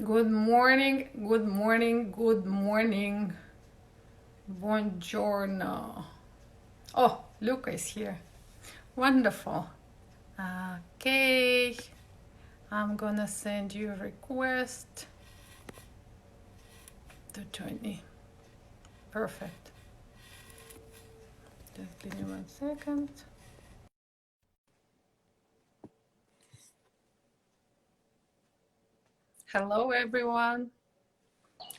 Good morning, good morning, good morning. Buongiorno. Oh, Luca is here. Wonderful. Okay, I'm gonna send you a request to join me. Perfect. Just give me 1 second. Hello, everyone.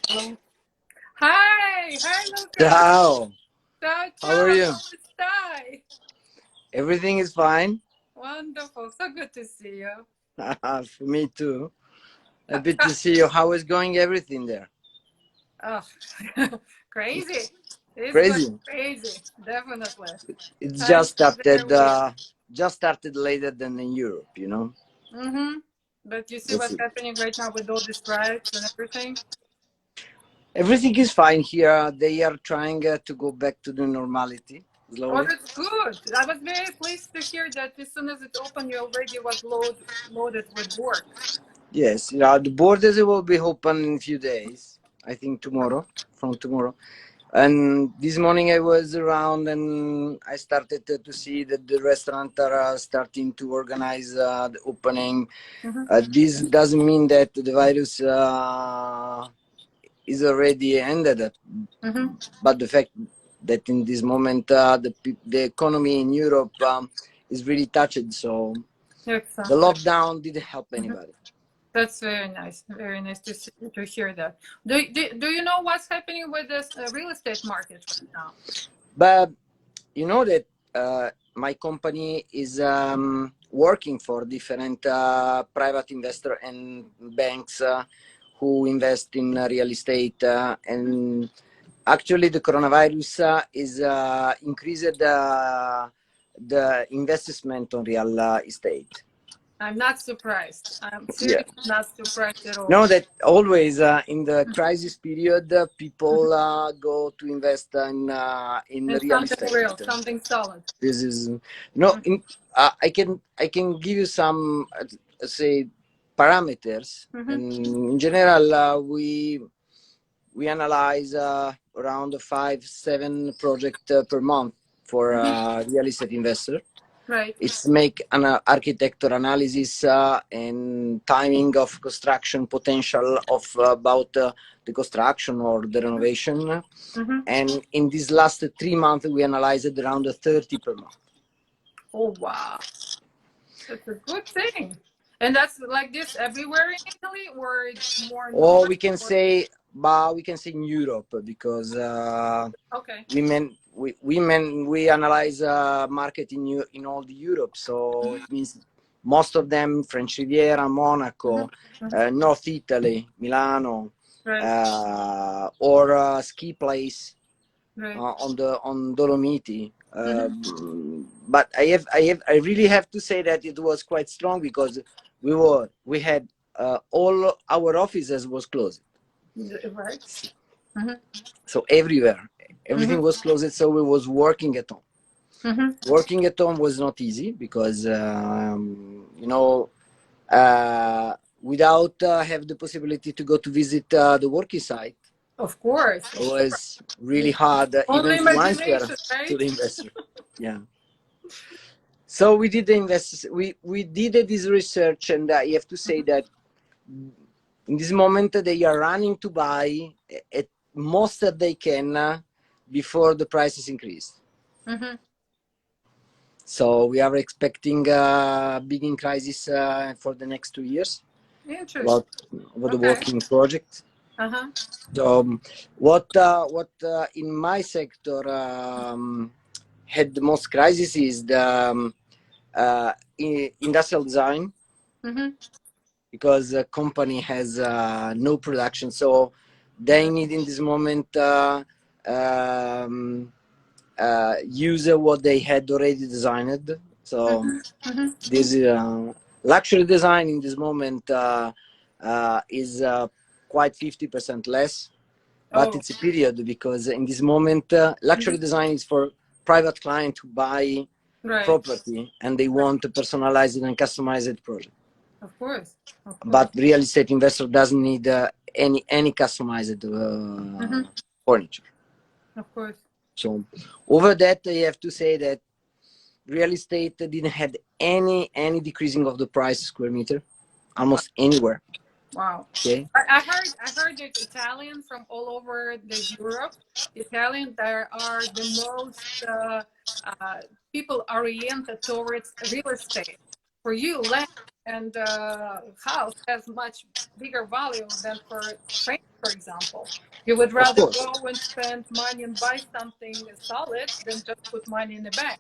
Hello. Hi, Luca. Ciao. Ciao, How are ciao. you? Come stai? Everything is fine. Wonderful. So good to see you. For me too. Uh, Happy uh, to see you. How is going everything there? Oh, crazy. It's going Crazy. crazy, definitely. It's Times just are very started. weird. Just started later than in Europe. Mm-hmm. But you see That's what's it. happening right now with all the strikes and everything? Everything is fine here. They are trying to go back to the normality Oh, slowly. that's good. I was very pleased to hear that as soon as it opened, you already was loaded with work. Yes. The borders will be open in a few days. I think tomorrow. From tomorrow. And this morning I was around and I started to see that the restaurants are starting to organize the opening. Mm-hmm. This doesn't mean that the virus is already ended, Mm-hmm. but the fact that in this moment the economy in Europe is really touched. So the Exactly. lockdown didn't help Mhm. anybody. That's very nice. Very nice to hear that. Do you know what's happening with this real estate market right now? But you know that my company is working for different private investor and banks who invest in real estate and actually the coronavirus is increased the investment on real estate. I'm not surprised. I'm Yeah. seriously not surprised at all. Know that always in the crisis period people go to invest in And real something estate. real, something solid. This is Mhm. I can give you some say parameters, Mhm. and in general we analyze around 5-7 project per month for Mhm. real estate investor. Right. It's make an architecture analysis and timing of construction potential of about the construction or the renovation. Mhm. And in these last 3 months, we analyzed around 30 per month. Oh wow, that's a good thing. And that's like this everywhere in Italy, or it's more Or north? we can Or say, but we can say in Europe because okay. we analyze market in all the Europe. So it means most of them French Riviera, Mhm. Monaco, Mhm. North Italy, Milano, Right. or ski place Right. on Dolomiti. Mhm. But I really have to say that it was quite strong because we had all our offices was closed, Right. Mhm. so everywhere Mhm. everything was closed. So we was working at home. Mhm. Working at home was not easy because without have the possibility to go to visit the working site, Of course. it Of course. was really It's hard only even to answer imagination, to right? the investor. Yeah. So we did the we did this research, and I have to say that in this moment they are running to buy at most that they can before the prices increase. Mhm. So we are expecting a big crisis for the next 2 years Interesting. about the Okay. working project. Uh-huh. So what in my sector had the most crisis is the industrial design, Mhm. because the company has no production, so they Right. need in this moment um, use what they had already designed. So Mhm. Mhm. this luxury design in this moment is quite 50% less, but Oh, it's a period because in this moment mhm. luxury design is for private client who buy Right. property and they want a personalized and customized project. Of course. Of course. But real estate investor doesn't need any customized furniture. Of course. So over that, I have to say that real estate didn't have any decreasing of the price square meter, almost anywhere. Wow. Okay. I heard that Italian from all over the Europe, Italian there are the most people oriented towards real estate. For you, land and house has much bigger value than for Spain, for example. You would Of rather course, go and spend money and buy something solid than just put money in the bank,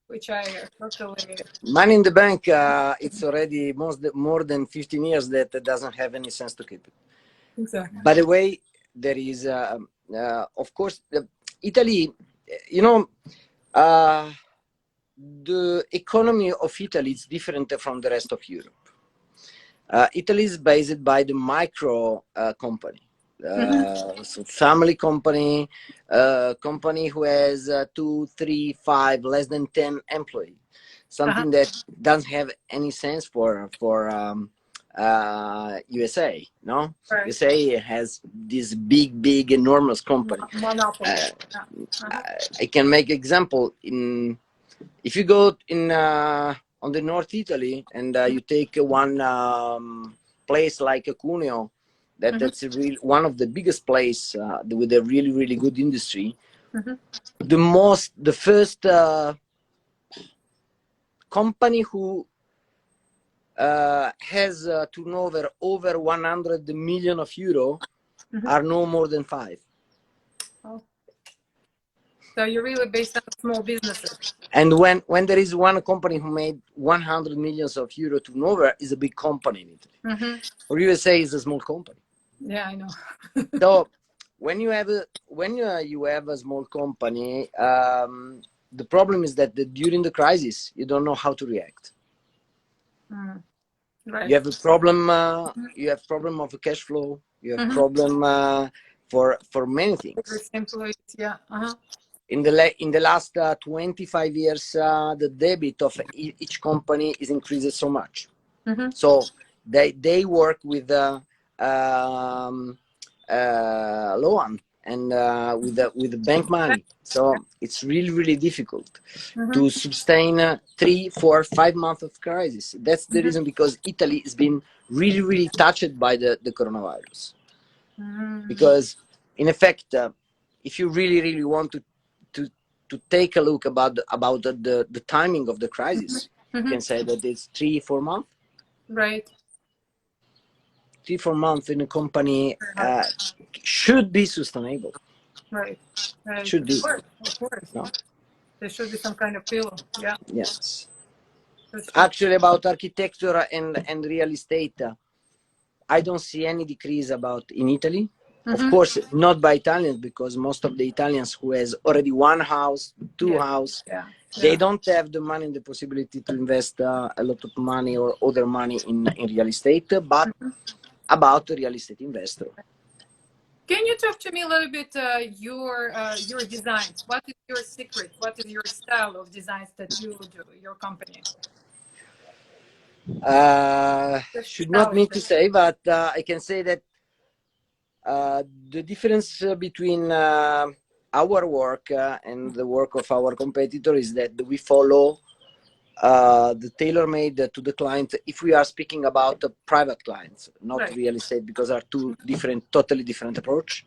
which I totally money in the bank. It's already more than 15 years that it doesn't have any sense to keep it. exactly. By the way, there is, of course, Italy. You know, the economy of Italy is different from the rest of Europe. Italy is based by the micro company. So family company, company who has 2, 3, 5, less than 10 employees. Something that doesn't have any sense for USA. No, Right. USA has this big, enormous company. Monopoly. I can make example in if you go in on the North Italy and you take one place like Cuneo, that's one of the biggest place with a really good industry. The first company who has a turnover over 100 million of euro are no more than 5. Oh. So you're really based on small businesses. And when there is one company who made 100 millions of euro turnover, is a big company in Italy. Or USA is a small company. Yeah, I know. So when you have a small company, the problem is that during the crisis you don't know how to react. Right. You have a problem. You have problem of a cash flow. You have problem for many things. Employees, yeah. In the last 25 years, the debit of each company is increased so much. So they work with loan and with the bank money. So it's really difficult to sustain 3, 4, 5 months of crisis. That's the reason, because Italy has been really touched by the coronavirus. Because in effect, if you really want to take a look about the timing of the crisis, you can say that it's 3, 4 months. Right. 3, 4 months in a company should be sustainable. Right. Should be. Of course. No? There should be some kind of pillow. Yeah. Yes. That's true. Actually, about architecture and real estate, I don't see any decrease about in Italy. Of course, not by Italians, because most of the Italians who has already one house, two house, they don't have the money and the possibility to invest a lot of money or other money in real estate, but about the real estate investor. Can you talk to me a little bit your designs? What is your secret? What is your style of designs that you do, your company? Should not me to say, but I can say that the difference between our work and the work of our competitor is that we follow the tailor-made to the client. If we are speaking about private clients, not real estate, because are two totally different approach.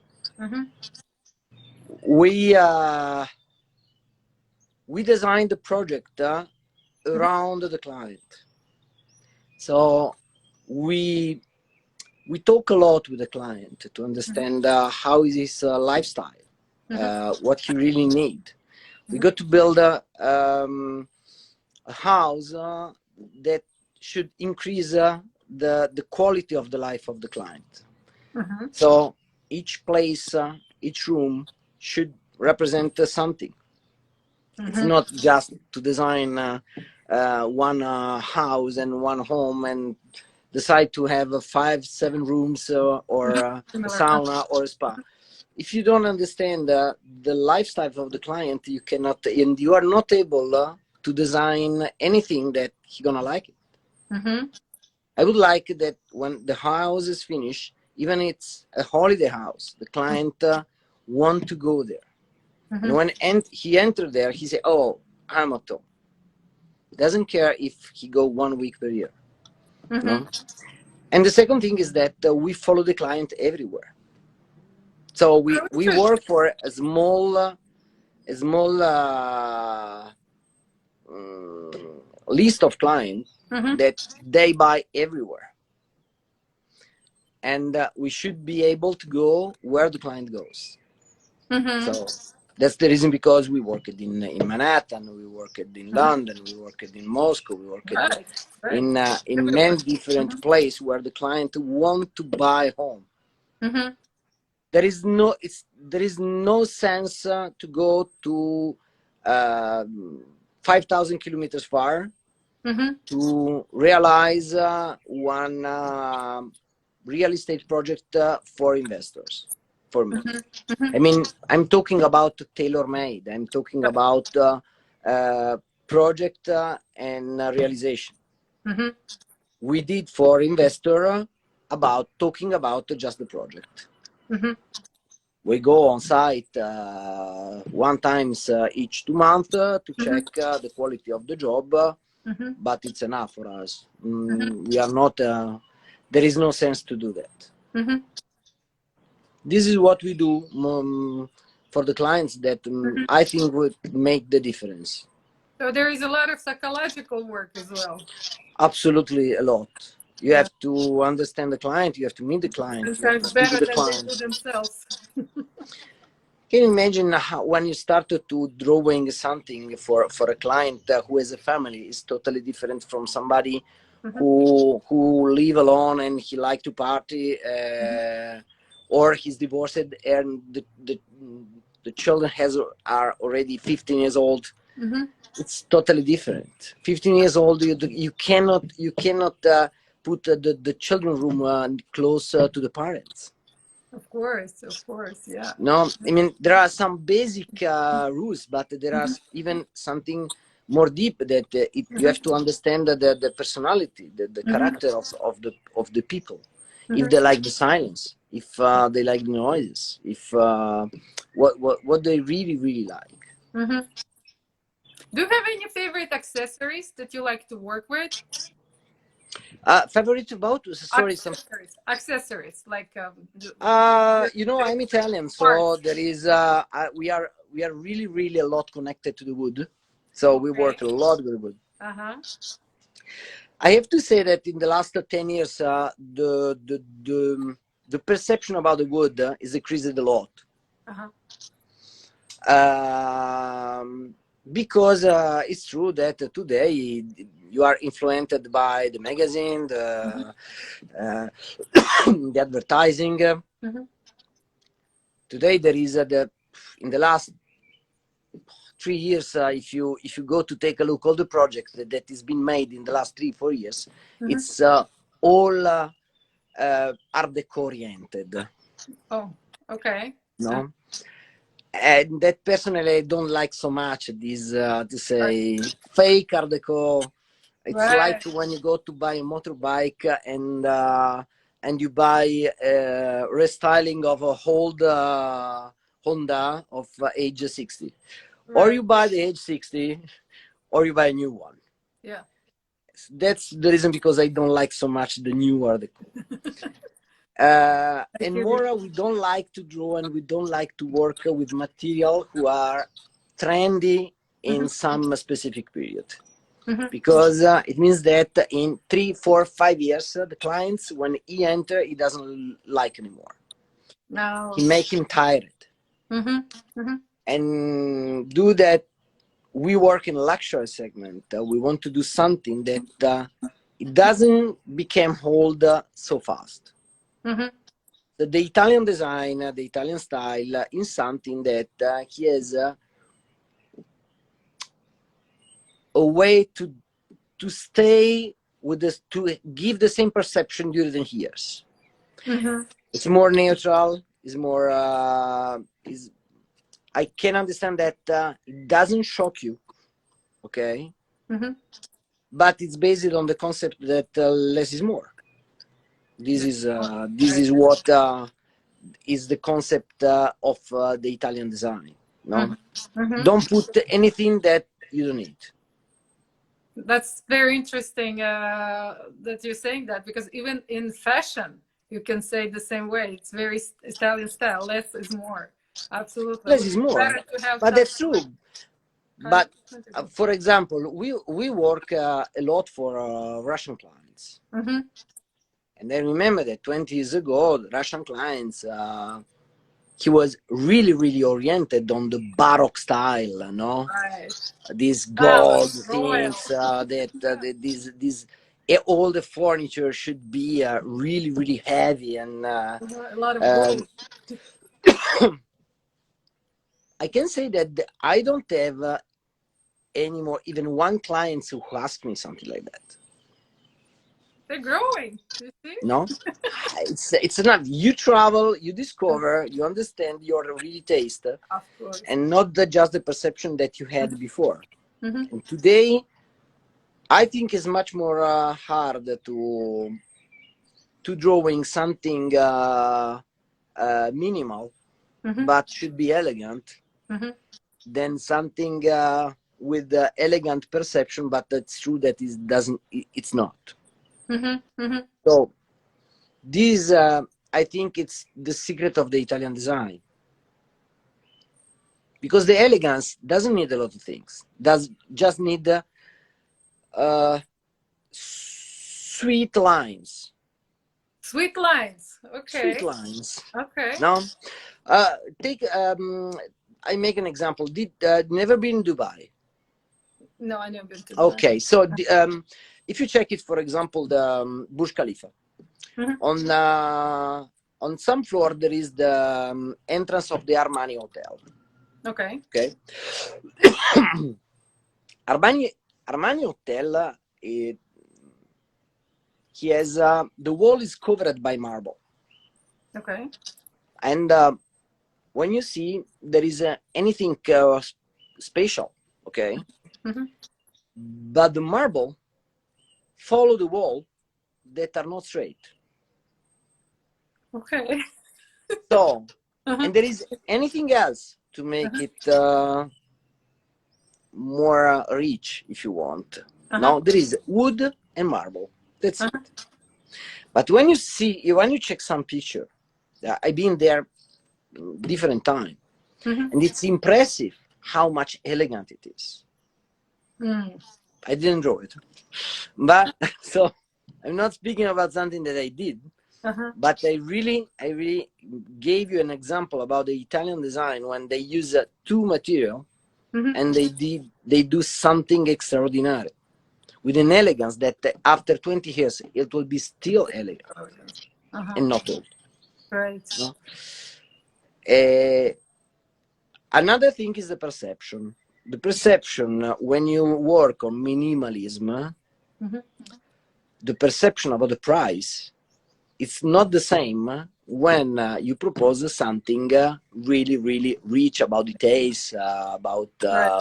We designed the project around the client. So we talk a lot with the client to understand how is his lifestyle, what he really need. We got to build a house that should increase the quality of the life of the client. So each place, each room should represent something. It's not just to design one house and one home and decide to have 5, 7 rooms or a sauna or a spa. If you don't understand the lifestyle of the client, you cannot, and you are not able to design anything that he's gonna like it. I would like that when the house is finished, even it's a holiday house, the client want to go there. And when he entered there, he said, "Oh, I'm at home." Doesn't care if he go 1 week per year. No? And the second thing is that we follow the client everywhere. So we work for a small list of clients that they buy everywhere, and we should be able to go where the client goes. So that's the reason, because we worked in Manhattan, we worked in London, we worked in Moscow, we worked in many different places where the client want to buy home. There is no sense to go to 5,000 kilometers far to realize one real estate project for investors. For me, I mean, I'm talking about tailor-made. I'm talking about project and realization. We did for investor talking about just the project. We go on site one times each 2 months to check the quality of the job, but it's enough for us. We are not. There is no sense to do that. This is what we do for the clients that I think would make the difference. So there is a lot of psychological work as well. Absolutely, a lot. You have to understand the client. You have to meet the client. Sometimes better than they do themselves. Can you imagine when you started to drawing something for a client who has a family is totally different from somebody who live alone and he like to party, or he's divorced and the children are already 15 years old. It's totally different. 15 years old, you cannot put the children room close to the parents. Of course, yeah. No, I mean, there are some basic rules, but there are even something more deep that you have to understand the personality, the character of the people. If they like the silence, if they like the noises, if what they really like. Do you have any favorite accessories that you like to work with? Favorite about? Sorry, accessories like I'm Italian, so there is we are really a lot connected to the wood, so we work a lot with wood. I have to say that in the last 10 years, the perception about the wood is decreased a lot. Because it's true that today you are influenced by the magazine, the advertising. Today there is in the last 3 years, if you go to take a look, all the projects that is been made in the last 3-4 years, it's all art deco oriented. Oh, okay. No. And that personally I don't like so much this to say fake art deco. It's like when you go to buy a motorbike and you buy restyling of a old Honda of age 60, or you buy the age 60, or you buy a new one. Yeah, that's the reason, because I don't like so much the new art deco. And more, we don't like to draw and we don't like to work with material who are trendy in some specific period. Because it means that in 3, 4, 5 years, the clients, when he enter, he doesn't like anymore. No. He make him tired. And do that, we work in luxury segment. We want to do something that it doesn't become old so fast. The Italian design, the Italian style, is something that he has a way to stay with this, to give the same perception during the years. It's more neutral. It's more. I can understand that it doesn't shock you, okay? but it's based on the concept that less is more. This is what is the concept of the Italian design. No, don't put anything that you don't need. That's very interesting that you're saying that, because even in fashion, you can say the same way. It's very Italian style. Less is more. Absolutely. Less is more. Better to have But that's true. But 100%. for example, we work a lot for Russian clients. And I remember that 20 years ago, the Russian clients, he was really, really oriented on the Baroque style, no? Right. These gold royal. things, these all the furniture should be really, really heavy and A lot of gold. I can say that I don't have anymore even one client who asks me something like that. They're growing. You see? No, it's enough. You travel, you discover, you understand your really taste, Of course. and not just the perception that you had before. And today, I think it's much more hard to drawing something minimal, but should be elegant, than something with elegant perception, but that's true that it's not. So this, I think, it's the secret of the Italian design, because the elegance doesn't need a lot of things. Does just need sweet lines. Sweet lines. Okay. Sweet lines. Okay. No, take. I make an example. Did never been in Dubai? No, I never been to Dubai. Okay, so if you check it, for example, the Burj Khalifa, on some floor there is the entrance of the Armani Hotel. Okay. Okay. Armani Hotel, he has the wall is covered by marble. Okay. And when you see there is anything special, okay, but the marble follow the wall that are not straight. Okay. So, and there is anything else to make it more rich, if you want. No, there is wood and marble. That's it. But when you check some picture, I've been there different time, and it's impressive how much elegant it is. I didn't draw it, but so I'm not speaking about something that I did. But I really gave you an example about the Italian design when they use two material and they do something extraordinary with an elegance that after 20 years it will be still elegant and not old. Right. No? Another thing is the perception. The perception when you work on minimalism, the perception about the price, it's not the same when you propose something really, really rich about details, about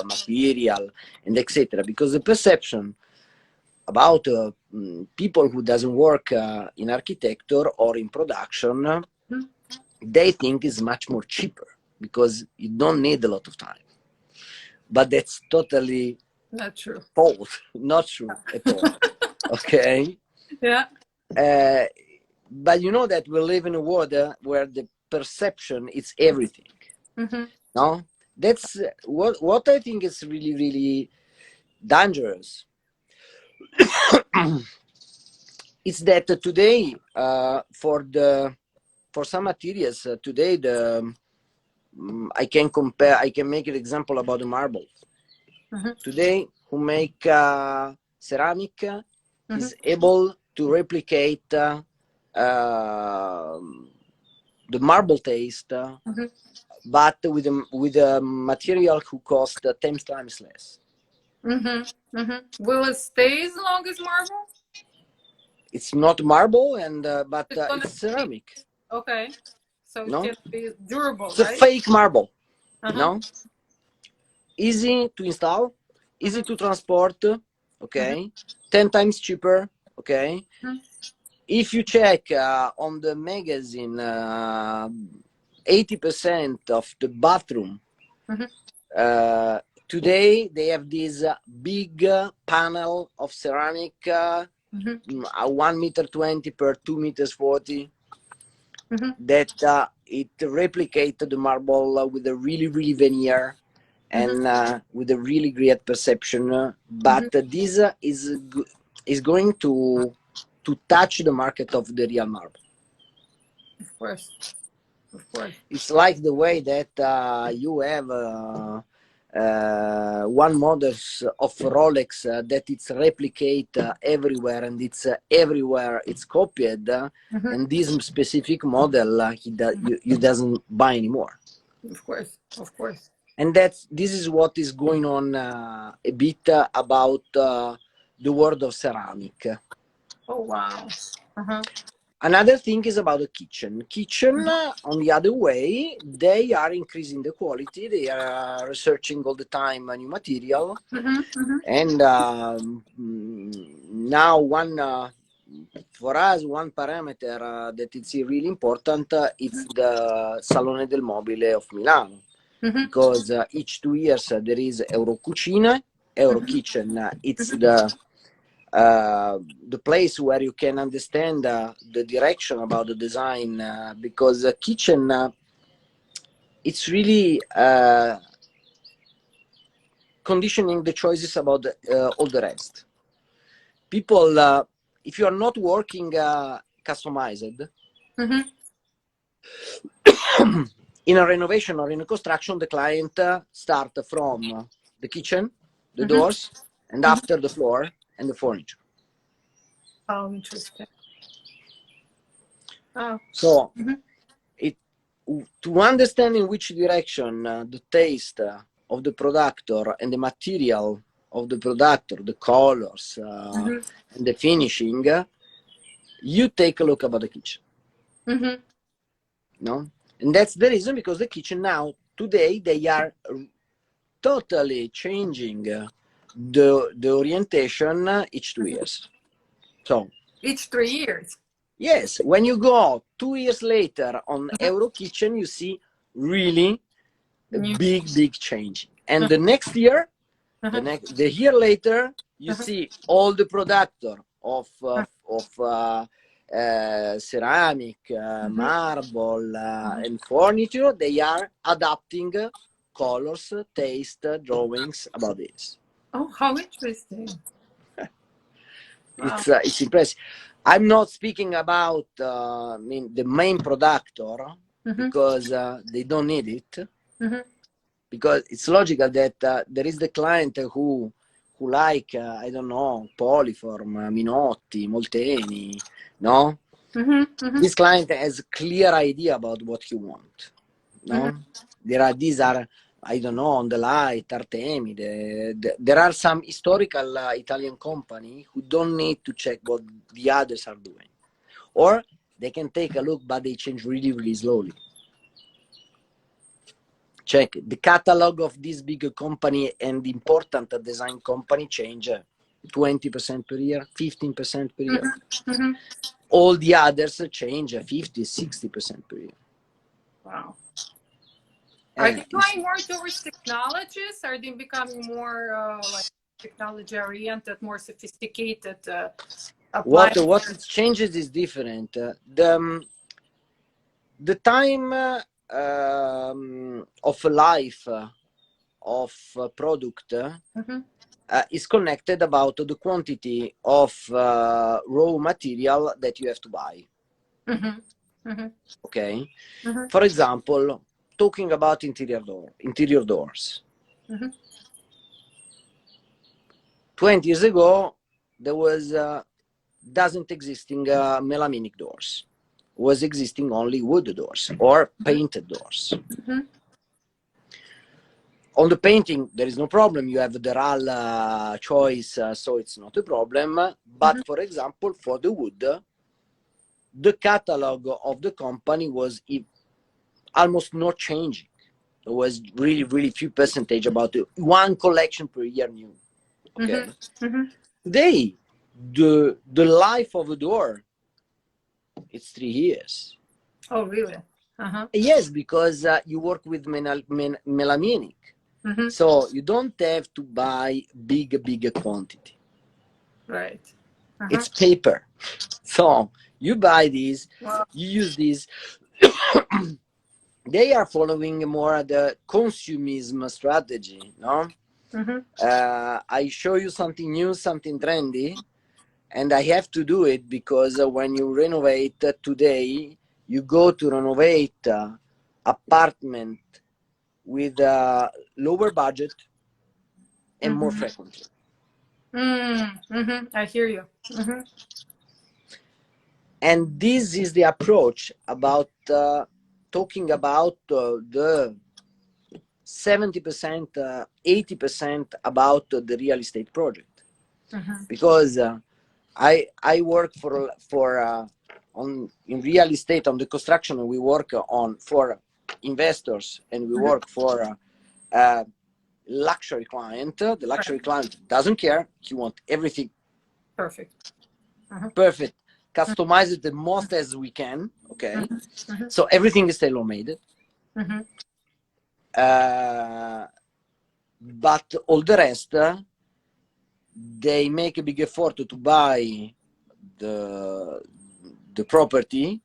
material, and etc. Because the perception about people who doesn't work in architecture or in production, they think is much more cheaper because you don't need a lot of time. But that's totally not true. false, not true at all. Okay. Yeah. But you know that we live in a world where the perception is everything. No, that's what I think is really, really dangerous. It's that today, for some materials, today I can make an example about the marble. Today, who make ceramic is able to replicate the marble taste, but with a material who cost 10 times less. Will it stay as long as marble? It's not marble, but it's ceramic. Okay, so it can be durable. It's a fake marble. No, easy to install, easy to transport. Okay, 10 times cheaper. Okay. Mhm. If you check on the magazine, 80% of the bathroom Mhm. uh, today they have this big panel of ceramic, Mhm. 1 meter 20 per 2 meters 40, Mhm. that it replicate the marble with a really veneer Mhm. and with a really great perception. But Mhm. this is going to touch the market of the real marble. Of course. Of course. It's like the way that you have one models of Rolex that it's replicate everywhere, and it's everywhere it's copied, Mhm. and this specific model you doesn't buy anymore. Of course. Of course. And this is what is going on a bit about the world of ceramic. Oh wow. Uh-huh. Another thing is about the kitchen. Kitchen, on the other way, they are increasing the quality. They are researching all the time a new material. Mhm. Mhm. And now for us, one parameter that is really important is the Salone del Mobile of Milano. Mhm. Because each 2 years there is Eurocucina, Euro Mhm. Kitchen. It's Mhm. the place where you can understand the direction about the design, because kitchen it's really conditioning the choices about all the rest. People, if you are not working customized Mhm. in a renovation or in a construction, the client start from the kitchen, the Mhm. doors, and Mhm. after the floor and the furniture. Oh, interesting. Oh. So Mhm. it to understand in which direction the taste of the productor and the material of the productor, the colors Mhm. and the finishing, you take a look about the kitchen. Mhm. No, and that's the reason, because the kitchen now today they are totally changing the orientation each 2 years. So Each 3 years. yes, when you go 2 years later on Mhm. Euro Kitchen, you see really a New. big change. And Uh-huh. the next year, Uh-huh. the year later, you Uh-huh. see all the productor of ceramic, Mhm. marble, Mhm. and furniture. They are adapting colors, taste, drawings about this. Oh, how interesting. Wow. It's impressive. I'm not speaking about I mean the main productor, Mhm. because they don't need it, Mhm. because it's logical that there is the client who like I don't know, Polyform, Minotti, Molteni, no. Mhm. Mhm. This client has a clear idea about what he want, Mhm. no. These are I don't know, on the light, Artemide. There are some historical Italian company who don't need to check what the others are doing, or they can take a look, but they change really slowly. Check the catalog of this big company and important design company change 20% per year, 15% per year. Mhm. Mhm. All the others change 50, 60% per year. Wow. Are Uh, they going more towards technologies? Are they becoming more like technology oriented, more sophisticated what appliances? it changes is different. The time of life of product Mhm. is connected about the quantity of raw material that you have to buy. Mhm. Mhm. Okay, Mhm. for example, talking about interior doors. Mhm. 20 years ago, there was doesn't existing melaminic doors. Was existing only wood doors or painted doors. Mhm. On the painting, there is no problem. You have the RAL choice, so it's not a problem. Mhm. But for example, for the wood, the catalog of the company was almost not changing. It was really few percentage, about one collection per year new. Mhm. Okay. Mhm. Today, the life of a door, it's 3 years. Oh, really? Uh-huh. Yes, because you work with melaminic. Mm-hmm. So you don't have to buy big quantity. Right. Uh-huh. It's paper. So you buy these, Wow. you use these. They are following more the consumism strategy, no? Mm-hmm. I show you something new, something trendy, and I have to do it because when you renovate today, you go to renovate apartment with lower budget and more frequently. Mm-hmm. I hear you. Mm-hmm. And this is the approach about talking about the 70%, 80% about the real estate project. Mm-hmm. Because I work for on in real estate on the construction. We work on for investors and we work for luxury client. The luxury client doesn't care. He wants everything Perfect. perfect, customize it the most as we can. Okay, Mm-hmm. so everything is tailor made. Mm-hmm. But all the rest, they make a big effort to buy the property,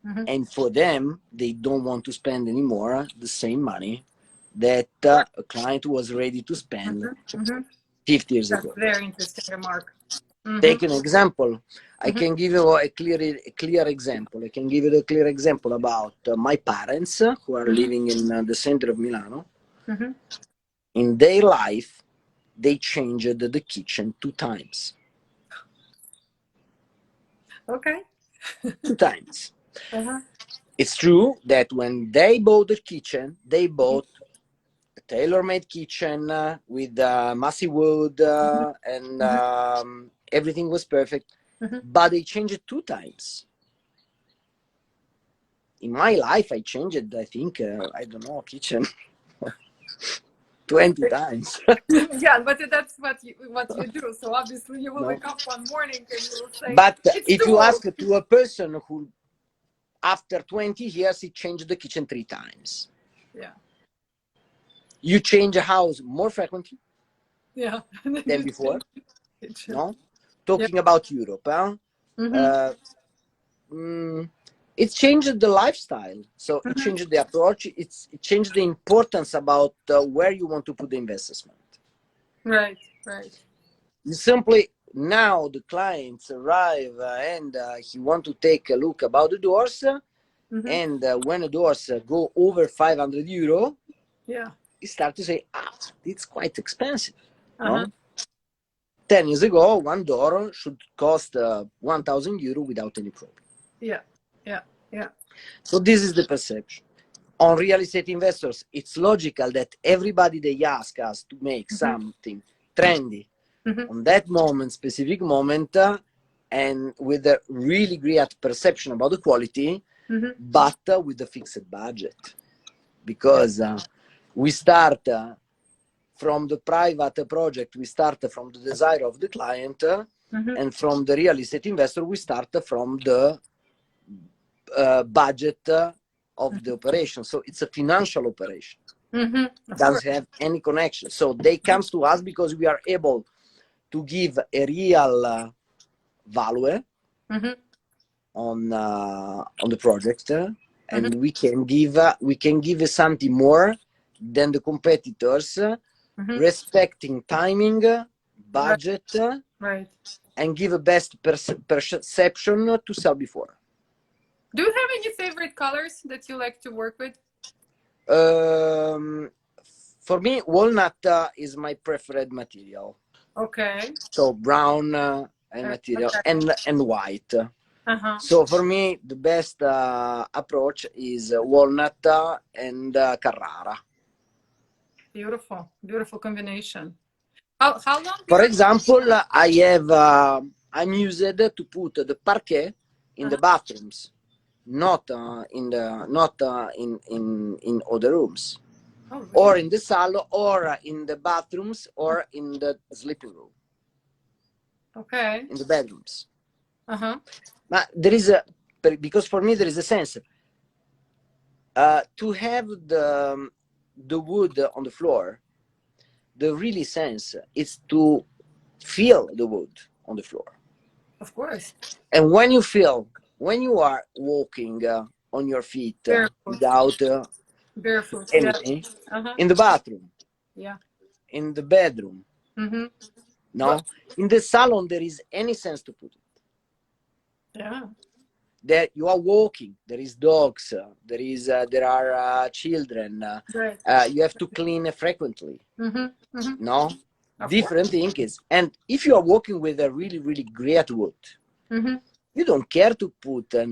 Mm-hmm. and for them, they don't want to spend anymore the same money that a client was ready to spend Mm-hmm. 50 years That's ago. very interesting remark. Mm-hmm. Take an example. I Mm-hmm. can give you a clear example. I can give you a clear example about my parents who are living in the center of Milano. Mm-hmm. In their life, they changed the kitchen 2 times. Okay. 2 times. Uh-huh. It's true that when they bought the kitchen, they bought a tailor-made kitchen with massive wood and everything was perfect. Mm-hmm. But they changed it 2 times. In my life, I changed it, I think, I don't know, kitchen 20 times. Yeah, but that's what you do. So obviously you will No? wake up one morning and you will say, But it's if too you old. ask to a person who, after 20 years, he changed the kitchen 3 times. Yeah. You change a house more frequently Yeah. than before, Kitchen. no? Yeah. Talking about Europe, huh? Mm-hmm. It changed the lifestyle, so it Mm-hmm. changed the approach. It changed the importance about where you want to put the investment. Right. Right. You simply now the clients arrive and he want to take a look about the doors, Mm-hmm. and when the doors go over 500 euro, Yeah. he start to say, it's quite expensive. Uh-huh. No, 10 years ago, one door should cost 1,000 euro without any problem. Yeah. Yeah. Yeah. So this is the perception. On real estate investors, it's logical that everybody they ask us to make something trendy Mm-hmm. on that moment, specific moment, and with a really great perception about the quality, Mm-hmm. but with a fixed budget. Because we start from the private project, we start from the desire of the client, Mm-hmm. and from the real estate investor, we start from the budget of the operation. So it's a financial operation. Mm-hmm. Of course. Doesn't have any connection. So they comes to us because we are able to give a real value Mm-hmm. on the project, Mm-hmm. and we can give something more than the competitors, Mm-hmm. respecting timing, Right. budget, Right. and give a best perception to sell before. Do you have any favorite colors that you like to work with? For me, walnut is my preferred material. Okay. So brown and material Okay. and white. Uh-huh. So for me, the best approach is walnut and Carrara. Beautiful. Beautiful combination. How long do For you example, I'm used to put the parquet in the uh-huh. bathrooms, not in other rooms, Oh, or really? in the salon, or in the bathrooms, or in the sleeping room. Okay. in the bedrooms. Uh-huh. But there is a, because for me there is a sense to have the wood on the floor. The really sense is to feel the wood on the floor. Of course. And when you feel, when you are walking on your feet Barefoot. without Barefoot. Yeah. anything, Uh-huh. in the bathroom, Yeah. in the bedroom, Mm-hmm. no, in the salon, there is any sense to put it. Yeah. That you are walking, there is dogs, there are children, Right. you have to clean frequently. Mm-hmm. Mm-hmm. No, Of different thing is, and if you are walking with a really really great wood, Mm-hmm. you don't care to put in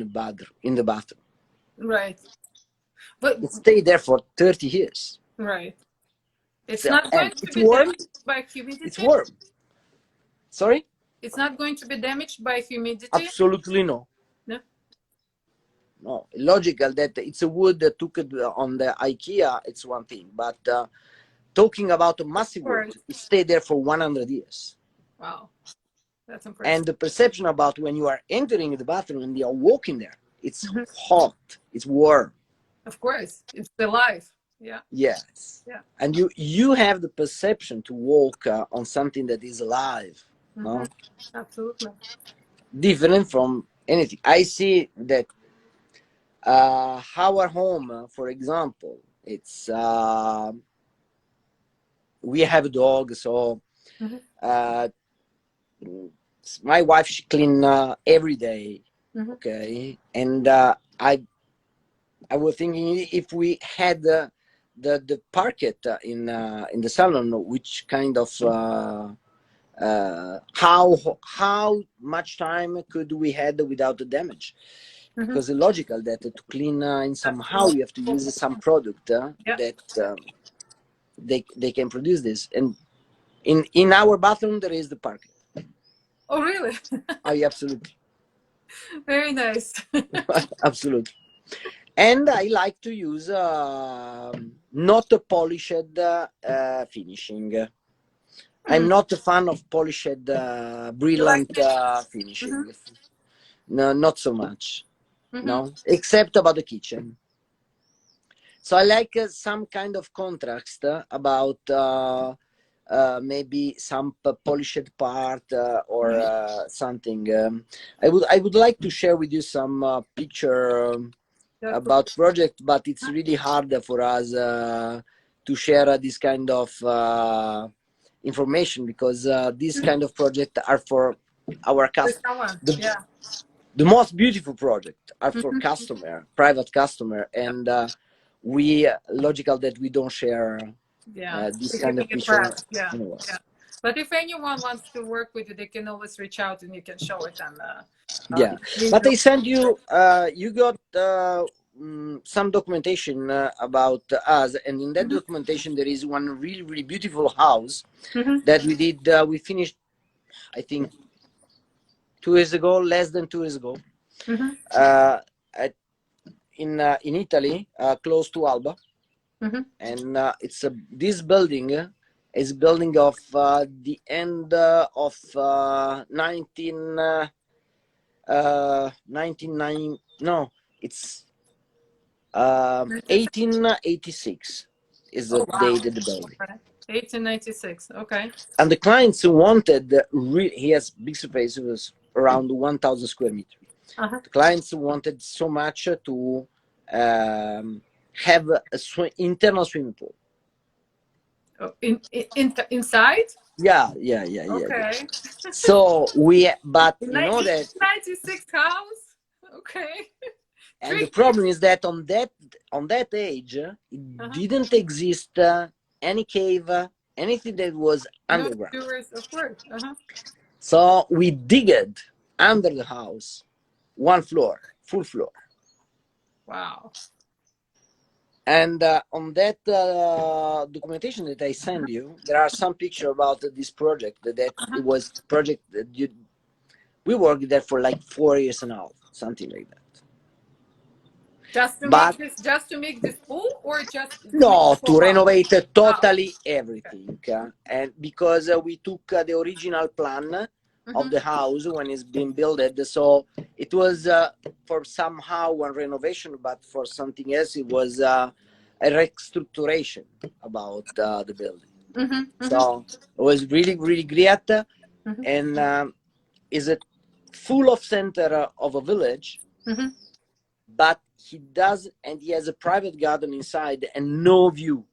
the bathroom. Right. But It stay there for 30 years. right. It's So, not going and to it's be warm. damaged by It's humidity. warm. Sorry? It's not going to be damaged by humidity. Absolutely no. No. No, logical that it's a wood that took it on the IKEA. It's one thing, but talking about a massive wood, Right. it stayed there for 100 years. Wow. That's impressive. And the perception about when you are entering the bathroom and you are walking there, it's Mhm. hot, it's warm. Of course. It's the life. Yeah. Yes. Yeah. And you have the perception to walk on something that is alive. Mm-hmm. No, Absolutely. different from anything. I see that our home, for example, it's we have a dog, so Mm-hmm. uh, my wife she clean every day. Mm-hmm. Okay, and I was thinking if we had the parquet in the salon, which kind of how much time could we had without the damage? Mm-hmm. Because it's logical that to clean in somehow Absolutely. you have to use some product Yeah. that they can produce this. And in our bathroom there is the parquet. Oh, really? Oh, yeah, absolutely, Very nice. absolutely. And I like to use not a polished finishing. I'm Hmm. not a fan of polished, You like brilliant it? Mm-hmm. finishing. No, not so much. Mm-hmm. No, except about the kitchen. So I like some kind of contrast about maybe some polished part or something. I would like to share with you some picture about project, but it's really hard for us to share this kind of information because these kind of projects are for our For customers. someone. The, Yeah. the most beautiful project are for Mm-hmm. customer, private customer, Yeah. and we logical that we don't share Yeah. this We're kind keeping of it picture private. Yeah. anywhere. Yeah. But if anyone wants to work with you, they can always reach out and you can show it on Yeah, but video. I sent you. You got some documentation about us, and in that Mm-hmm. documentation there is one really really beautiful house Mm-hmm. that we did. We finished, I think, 2 years ago, less than 2 years ago, Mm-hmm. uh, at, in Italy, close to Alba, Mm-hmm. and it's a this building is building of the end of 1999. No, it's 1886 is the Oh, wow. date of the building. Okay. 1896. Okay. And the clients wanted, he has big space, it was around 1,000 square meters. Uh-huh. The clients wanted so much to have a internal swimming pool. Oh, inside? Yeah. Okay. So but In you know that, 1896 house? Okay. and the Tricky. problem is that on that age, it Uh-huh. didn't exist any cave, anything that was No underground. sewers, of course. Uh-huh. So we digged under the house, one floor, full floor. Wow. And on that documentation that I send you, there are some pictures about this project. That Uh-huh. it was project that we worked there for like 4 years and a half, something like that. But Just to make this pool or just to make no, the to whole house? renovate Oh, totally okay. everything, and because we took the original plan of the house when it's being built. So it was for somehow one renovation, but for something else, it was a restructuration about the building. So it was really, really great. And is a full of center of a village, but he has a private garden inside and no view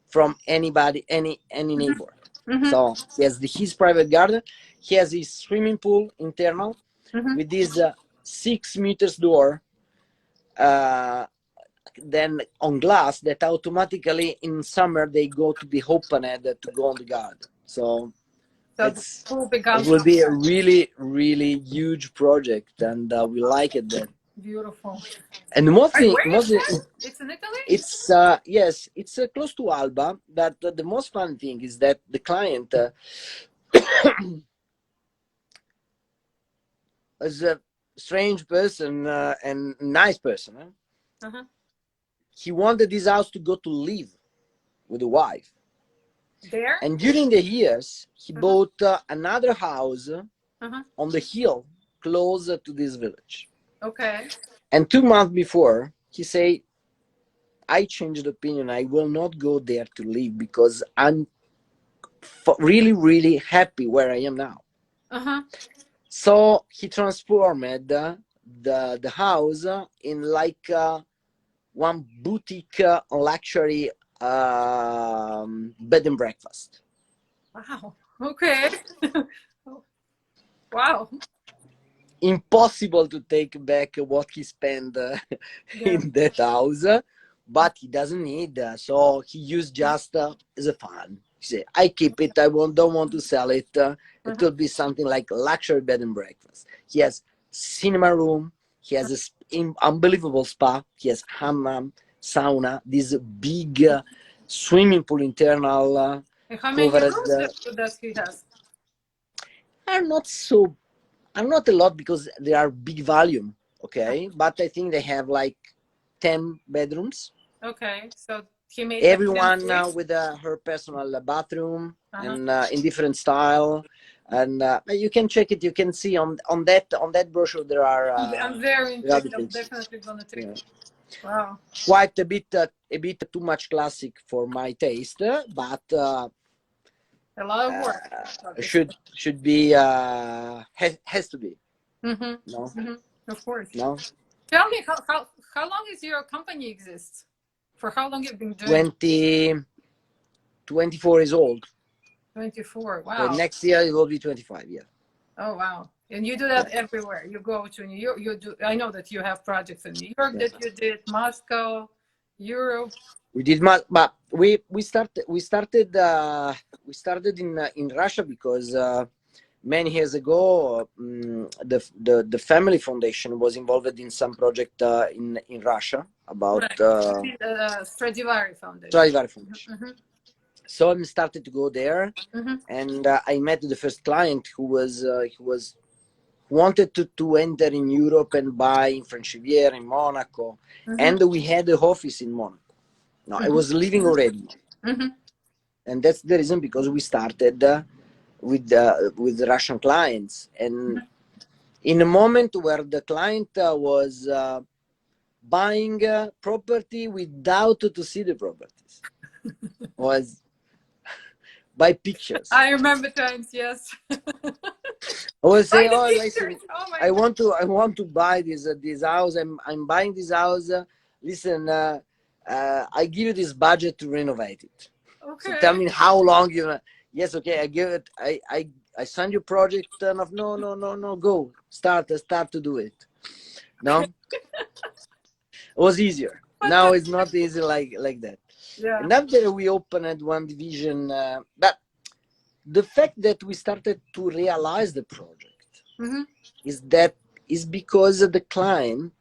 from anybody, any neighbor. So he has his private garden. He has his swimming pool internal with this 6 meters door, then on glass that automatically in summer they go to be opened to go on the garden. So it will be a really, really huge project, and we like it then. Beautiful. And mostly, it's in Italy. It's yes, it's close to Alba. But the most fun thing is that the client is a strange person and nice person. He wanted this house to go to live with the wife. There? And during the years, he bought another house on the hill closer to this village. Okay. And 2 months before, he said, I changed opinion. I will not go there to live because I'm really, really happy where I am now. So he transformed the house in like one boutique luxury bed and breakfast. Wow. Okay. Wow. Impossible to take back what he spent in that house, but he doesn't need. So he used just as a fun. He said, I keep it. I don't want to sell it. It will be something like luxury bed and breakfast. He has cinema room. He has an unbelievable spa. He has hammam, sauna, this big swimming pool internal. And how many rooms does he has? Are not a lot because they are big volume, okay? But I think they have like 10 bedrooms. Okay, so he made everyone with her personal bathroom and in different style. And you can check it. You can see on that brochure there are. I'm very interested. I'm definitely gonna take it. Wow. Quite a bit too much classic for my taste, but. A lot of work. Should be has to be. No. Of course. No. Tell me how long is your company exists? For how long you've been doing? 24 years old. 24. Wow. Next year it will be 25. Yeah. Oh wow! And you do that everywhere. You go to New York. You do. I know that you have projects in New York that you did, Moscow, Europe. We did, but we started in Russia because many years ago the family foundation was involved in some project in Russia about Stradivari Foundation. Stradivari Foundation. So I started to go there, and I met the first client who wanted to enter in Europe and buy in French Riviera in Monaco, and we had the office in Monaco. No, I was living already, and that's the reason because we started with Russian clients, and in a moment where the client was buying property without to see the properties, was by pictures. I remember times, yes. I was saying, "Oh, listen, I want to buy this house. I'm buying this house. Listen, I give you this budget to renovate it. Okay. So tell me how long you." Yes, okay. I give it. I send you project. No. Go start to do it. No, it was easier. Now it's not easy like that. Yeah. And after we opened one division, but the fact that we started to realize the project is because the client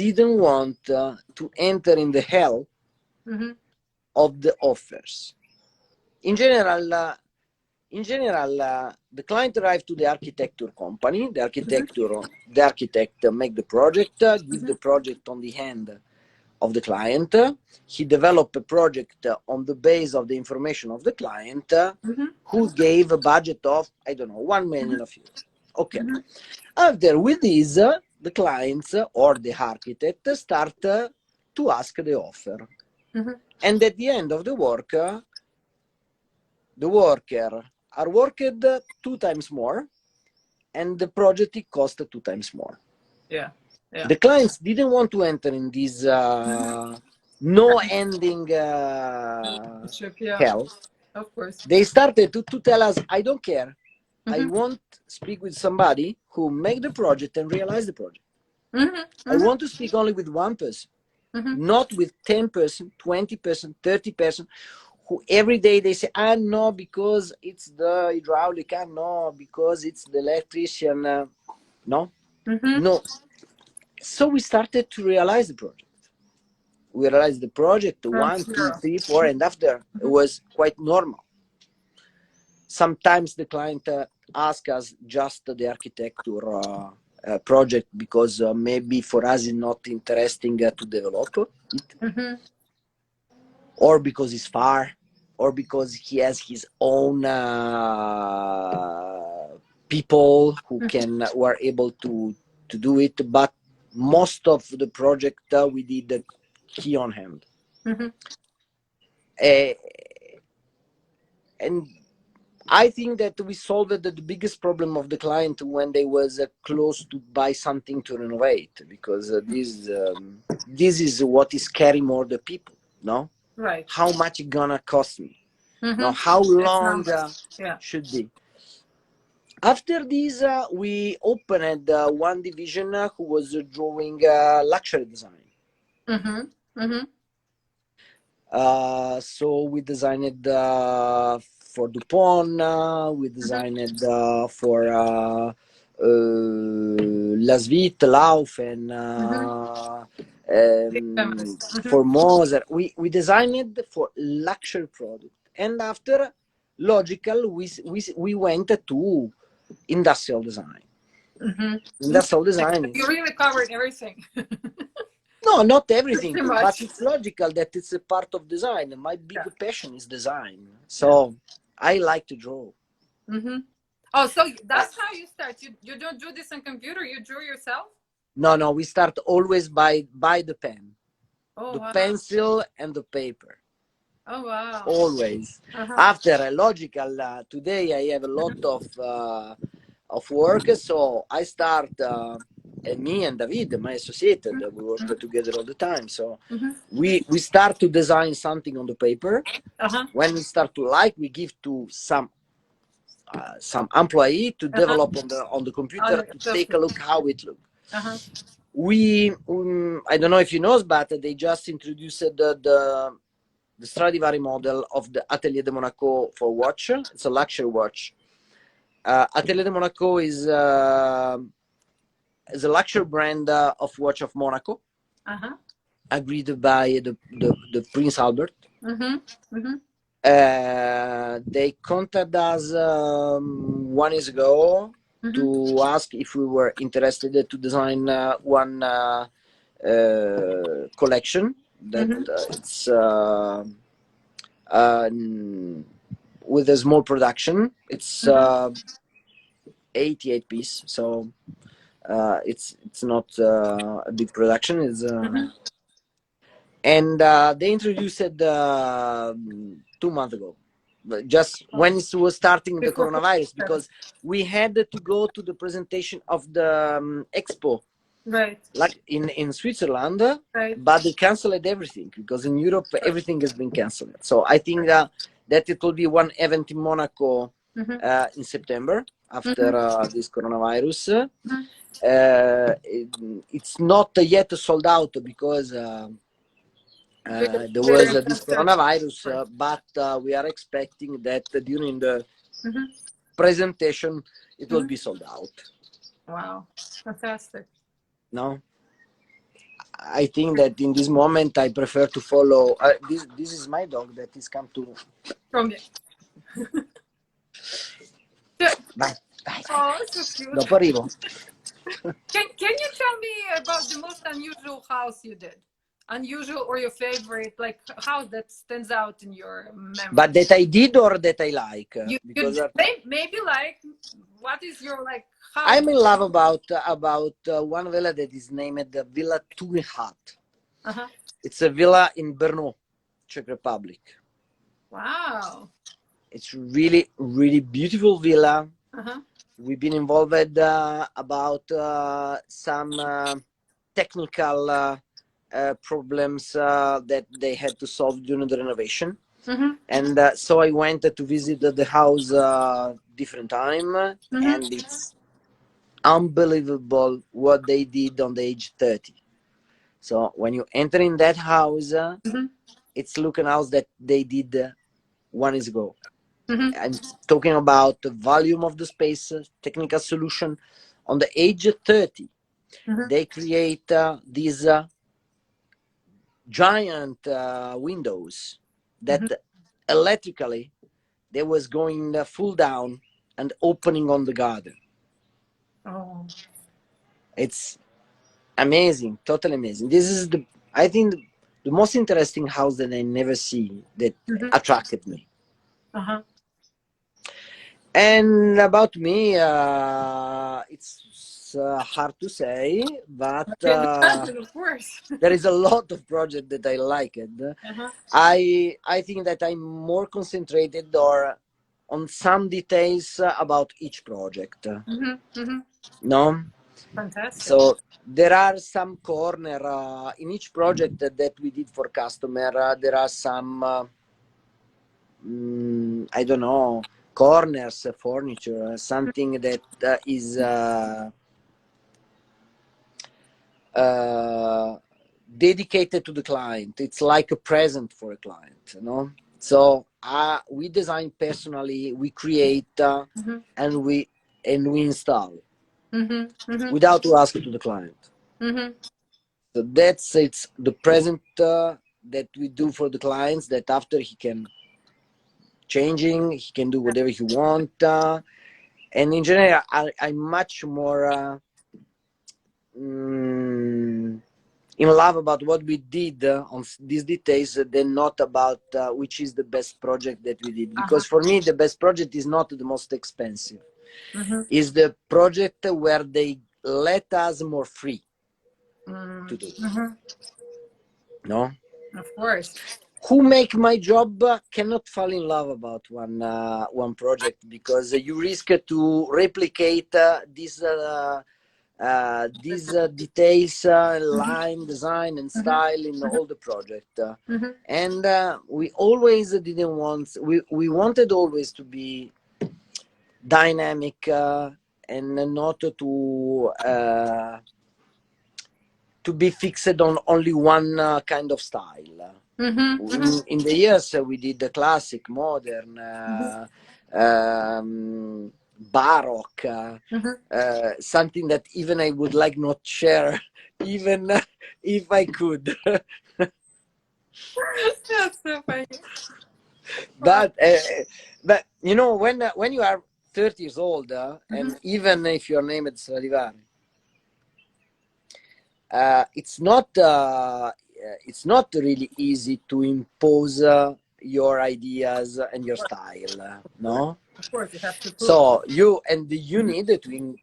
didn't want to enter in the hell of the offers. In general, the client arrived to the architecture company. The architect make the project, give the project on the hand of the client. He developed a project on the base of the information of the client, who gave a budget of, I don't know, 1 million of euros. Okay. After with this, the clients or the architect start to ask the offer. And at the end of the work, the worker are worked 2 times more, and the project it cost 2 times more. Yeah. Yeah. The clients didn't want to enter in this no ending Yeah. hell. Of course. They started to tell us, I don't care. I want to speak with somebody who make the project and realize the project. I want to speak only with one person, not with 10 person, 20 person, 30 person, who every day they say, ah, no, because it's the hydraulic, ah, no, because it's the electrician. No, no. So we started to realize the project. We realized the project, 1, 2, 3, 4, and after it was quite normal. Sometimes the client asks us just the architecture project because maybe for us it's not interesting to develop it, or because it's far, or because he has his own people who are able to do it. But most of the project we did key on hand. And I think that we solved the biggest problem of the client when they was close to buy something to renovate, because this is what is scary more the people, no? Right. How much it gonna cost me? No, how long should be? After this, we opened one division who was drawing luxury design. So we designed for Dupont, we designed for La Suite, Laufen, for Moser. We designed for luxury product, and after logical, we went to industrial design. Industrial design. You really covered everything. No, not everything, but it's logical that it's a part of design. My big passion is design, so I like to draw. Oh, so that's how you start. You don't do this on computer. You drew yourself. No, we start always by the pen, the wow. pencil and the paper. Oh wow! Always. After a logical. Today I have a lot of work, so I start. And me and David, my associate, we work together all the time. So we start to design something on the paper. When we start to like, we give to some employee to develop on the computer to take a look how it looks. We I don't know if you know, but they just introduced the Stradivari model of the Atelier de Monaco for watch. It's a luxury watch. Atelier de Monaco is a luxury brand of watch of Monaco, agreed by the Prince Albert. They contacted us 1 year ago to ask if we were interested to design one collection that it's with a small production. It's 88 piece, so it's not a big production. It's and they introduced it 2 months ago, just when it was starting the coronavirus, because we had to go to the presentation of the expo, like in Switzerland, but they canceled everything because in Europe everything has been canceled. So I think that it will be one event in Monaco in September after this coronavirus. It's not yet sold out because there was this coronavirus, but we are expecting that during the presentation it will be sold out. Wow, fantastic. No, I think that in this moment I prefer to follow. This is my dog that is come to. From me. Bye. Oh, so cute. Dopo arrivo. Can you tell me about the most unusual house you did? unusual or your favorite, like house that stands out in your memory? But that I did or that I like? You Because maybe like, what is your like house? I'm in love about one villa that is named the Villa Tuihat. Uh-huh. It's a villa in Brno, Czech Republic. Wow. It's really, really beautiful villa. Uh-huh. We've been involved about some technical problems that they had to solve during the renovation. Mm-hmm. And so I went to visit the house different time, Mm-hmm. and it's unbelievable what they did on the age 30. So when you enter in that house, Mm-hmm. it's looking house that they did 1 year ago. Mm-hmm. I'm talking about the volume of the space, technical solution. On the age 30, Mm-hmm. they create these giant windows that Mm-hmm. electrically they was going full down and opening on the garden. Oh. It's amazing, totally amazing. This is I think the most interesting house that I never see that Mm-hmm. attracted me. Uh-huh. And about me, it's hard to say, but Can imagine, of course. there is a lot of projects that I liked. Uh-huh. I think that I'm more concentrated or on some details about each project. Mm-hmm. Mm-hmm. No, Fantastic. so there are some corner in each project that we did for customer. There are some I don't know, corners, furniture, something that is dedicated to the client. It's like a present for a client, you know. So we design personally, we create, Mm-hmm. and we install Mm-hmm. Mm-hmm. without to ask to the client. Mm-hmm. So it's the present that we do for the clients. That after he can changing, he can do whatever he want. And in general, I'm much more in love about what we did on these details than not about which is the best project that we did. Uh-huh. Because for me, the best project is not the most expensive. Mm-hmm. Is the project where they let us more free to do. Mm-hmm. No? Of course. Who make my job cannot fall in love about one project because you risk to replicate these details, line, design, and Mm-hmm. style in all the project. Mm-hmm. And we always didn't want, we wanted always to be dynamic and not to be fixed on only one kind of style. Mm-hmm. In the years, we did the classic, modern, Mm-hmm. baroque, Mm-hmm. something that even I would like not share, even if I could. That's so funny. Wow. but you know, when you are 30 years old, Mm-hmm. and even if your name is Stradivari, it's not really easy to impose your ideas and your style, no? Of course, you have to prove. So you Mm-hmm. need to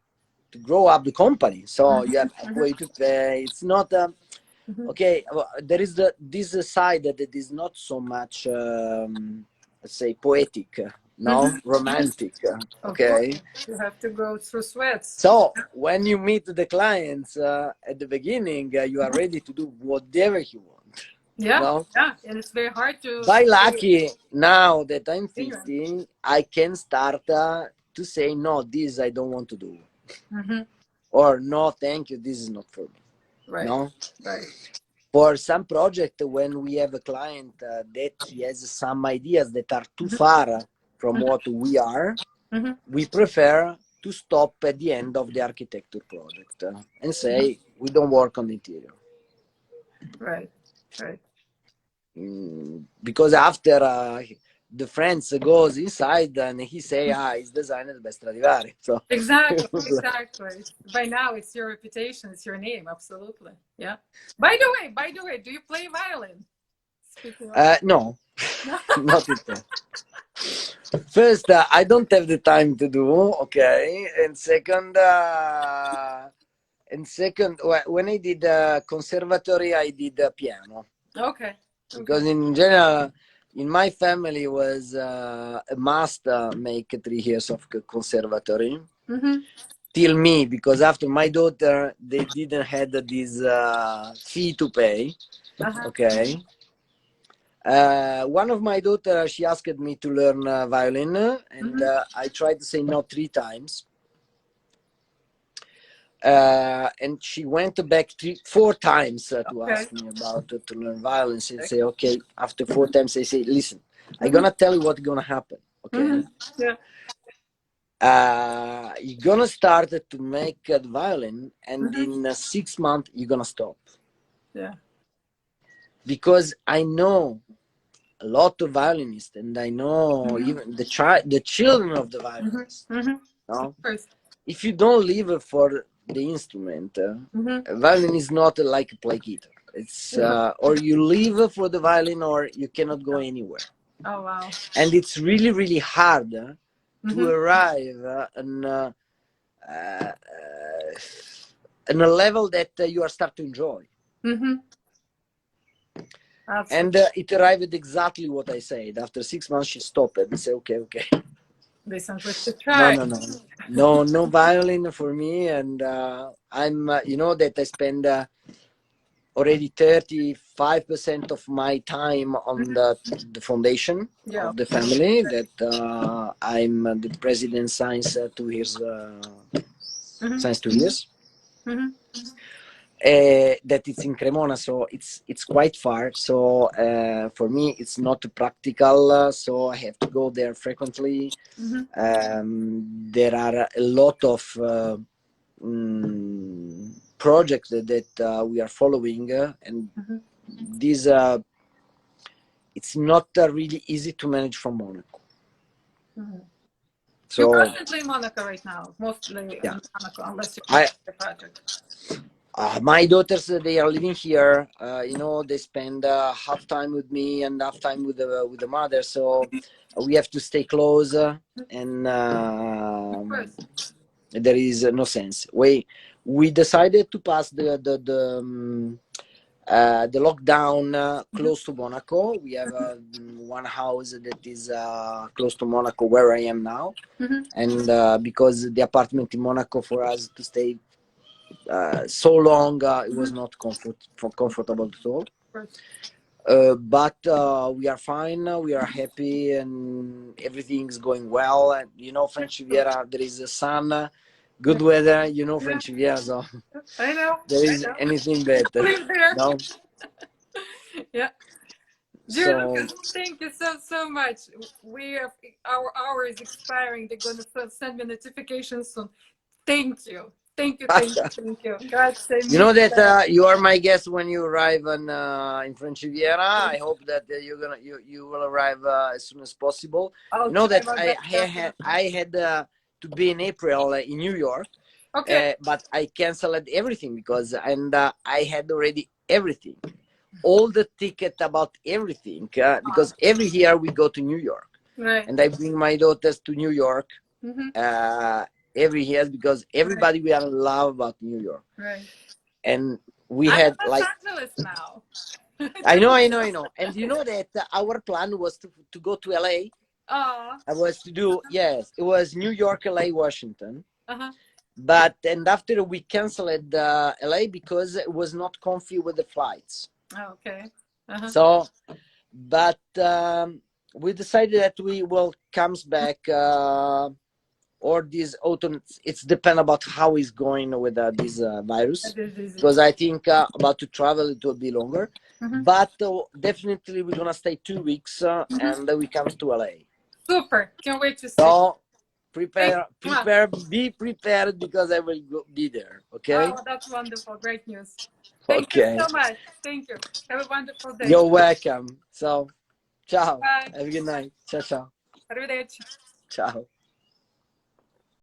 grow up the company. So you have Mm-hmm. equity to pay. It's not Mm-hmm. okay. There is this side that it is not so much, let's say, poetic, no, Mm-hmm. romantic. Of course, Okay. you have to go through sweats. So when you meet the clients at the beginning, you are ready to do whatever you want. Yeah, No, yeah, and it's very hard to by stay lucky now that I'm ignorant. 50, I can start to say no, this I don't want to do, Mm-hmm. or no, thank you, this is not for me. Right, No, right. for some project when we have a client that he has some ideas that are too Mm-hmm. far from Mm-hmm. what we are, Mm-hmm. we prefer to stop at the end of the architecture project and Mm-hmm. say we don't work on the interior. Right, right. Because after the friends goes inside and he say, it's designed by Stradivari. So Exactly, exactly. By now, it's your reputation, it's your name, absolutely. Yeah. By the way, do you play violin? Speaking of, no, not at all. First, I don't have the time to do. Okay, and second, when I did conservatory, I did piano okay, because okay. in general, in my family was a must make 3 years of conservatory. Mm-hmm. Till me, because after my daughter, they didn't had this fee to pay. Uh-huh. Okay. One of my daughter, she asked me to learn violin, and Mm-hmm. I tried to say no 3 times. And she went back 4 times to Okay. ask me about to learn violin. She say, okay. After 4 times, I say, listen, I'm Mm-hmm. gonna tell you what's gonna happen. Mm-hmm. Okay. Yeah. You're gonna start to make the violin, and Mm-hmm. in 6 months, you're gonna stop. Yeah. Because I know a lot of violinists, and I know Mm-hmm. even the children of the violinists. Mm-hmm. Mm-hmm. Of No? course. If you don't live for the instrument, Mm-hmm. violin is not like play guitar. It's Yeah. or you live for the violin, or you cannot go anywhere. Oh wow. And it's really, really hard to Mm-hmm. arrive uh, in a level that you are start to enjoy. Mm-hmm. And Absolutely. it arrived exactly what I said. After 6 months, she stopped and said, "Okay, okay, Listen, we should no, try. no, no, no, no violin for me." And I'm, you know, that I spend already 35% of my time on the foundation Yeah. of the family. That I'm the president since 2 years, Mm-hmm. since 2 years. Mm-hmm. That it's in Cremona, so it's quite far. So for me, it's not practical. So I have to go there frequently. Mm-hmm. There are a lot of projects that we are following, and Mm-hmm. these it's not really easy to manage from Monaco. Mm-hmm. You're So constantly in Monaco right now, mostly yeah, in Monaco, unless you're I doing the project. my daughters, they are living here. You know, they spend half time with me and half time with the mother. So we have to stay close, and Of course. there is no sense. We decided to pass the lockdown Mm-hmm. close to Monaco. We have one house that is close to Monaco, where I am now, Mm-hmm. and because the apartment in Monaco for us to stay so long, it was Mm-hmm. not comfortable at all. Of course. But we are fine. We are happy, and everything's going well. And you know, French Riviera, there is a sun, Yeah. good weather. You know, Yeah. French Riviera, so I know. there I is know. anything better. Live there. No, Yeah. Dear so Lucas, thank you so much. We have our hour is expiring. They're gonna send me notifications soon. Thank you. Thank you, thank you, thank you. Grazie you know that mille. you are my guest when you arrive in French Riviera. I hope that you will arrive as soon as possible. I'll You know try that my best, definitely. I had to be in April in New York, Okay. but I canceled everything because I had already everything, all the ticket about everything because every year we go to New York, Right. and I bring my daughters to New York Mm-hmm. uh, every year because Right. everybody we are in love about New York, Right. and we I'm in had Los like Angeles now. I know, and you know that our plan was to go to LA. Oh. I was to do, yes, it was New York, LA, Washington. Uh-huh. But and after we canceled LA because it was not comfy with the flights. Oh, okay. Uh-huh. So, but we decided that we will comes back or this autumn. It's depend about how it's going with this virus, This is it. because I think about to travel it will be longer. Mm-hmm. But definitely we're gonna stay 2 weeks Mm-hmm. and then we come to LA. Super. Can't wait to see. So Thank you. be prepared because I will be there. Okay. Oh, that's wonderful. Great news. Thank you Okay. so much. Thank you. Have a wonderful day. You're welcome. So Ciao. Bye. Have a good night. Ciao ciao. Arrivederci. Ciao.